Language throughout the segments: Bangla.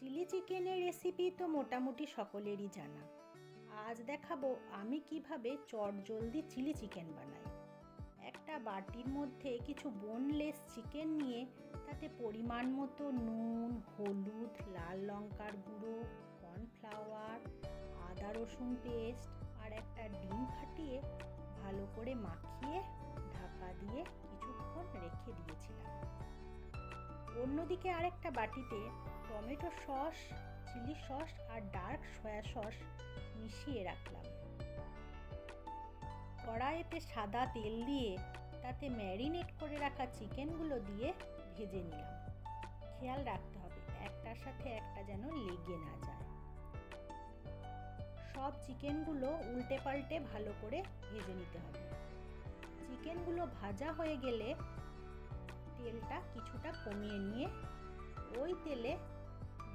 চিলি চিকেনের রেসিপি তো মোটামুটি সকলেরই জানা। আজ দেখাবো আমি কিভাবে চটজলদি চিলি চিকেন বানাই। একটা বাটির মধ্যে কিছু বোনলেস চিকেন নিয়ে তাতে পরিমাণ মতো নুন, হলুদ, লাল লঙ্কার গুঁড়ো, কর্নফ্লাওয়ার, আদা রসুন পেস্ট আর একটা ডিম ফাটিয়ে ভালো করে মাখিয়ে ঢাকা দিয়ে কিছুক্ষণ রেখে দিয়েছিলাম। অন্যদিকে আরেকটা বাটিতে টমেটো সস, চিলি সস আর ডার্ক সয়া সস মিশিয়ে রাখলাম। কড়াইতে সাদা তেল দিয়ে তাতে ম্যারিনেট করে রাখা চিকেনগুলো দিয়ে ভেজে নিলাম। খেয়াল রাখতে হবে একটার সাথে একটা যেন লেগে না যায়। সব চিকেনগুলো উল্টে পাল্টে ভালো করে ভেজে নিতে হবে। চিকেনগুলো ভাজা হয়ে গেলে তেলটা কিছুটা কমিয়ে নিয়ে ওই তেলে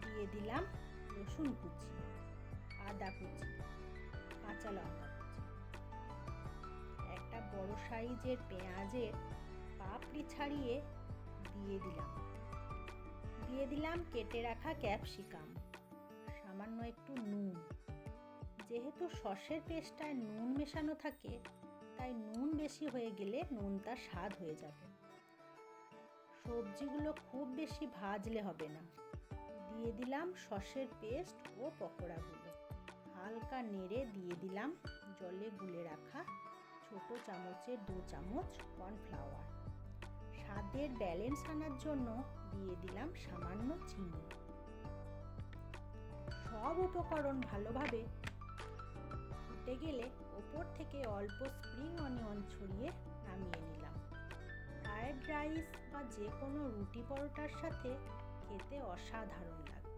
দিয়ে দিলাম রসুন কুচি, আদা কুচি, কাঁচা লঙ্কা কুচি, একটা বড় সাইজের পেঁয়াজের পাপড়ি ছাড়িয়ে দিয়ে দিলাম কেটে রাখা ক্যাপসিকাম, সামান্য একটু নুন। যেহেতু সসের পেস্টটায় নুন মেশানো থাকে তাই নুন বেশি হয়ে গেলে নুনটা স্বাদ হয়ে যাবে। সবজিগুলো খুব বেশি ভাজলে হবে না। দিয়ে দিলাম সসের পেস্ট ও পকোড়াগুলো। হালকা নেড়ে দিয়ে দিলাম জলে গুলে রাখা ছোট চামচের 2 চামচ কর্নফ্লাওয়ার। স্বাদের ব্যালেন্স আনার জন্য দিয়ে দিলাম সামান্য চিনি। সব উপকরণ ভালোভাবে ফুটে গেলে ওপর থেকে অল্প স্প্রিং অনিয়ন ছড়িয়ে নামিয়ে নিলাম। ফ্রায়েড রাইস বা যে কোনো রুটি পরোটার সাথে খেতে অসাধারণ লাগে।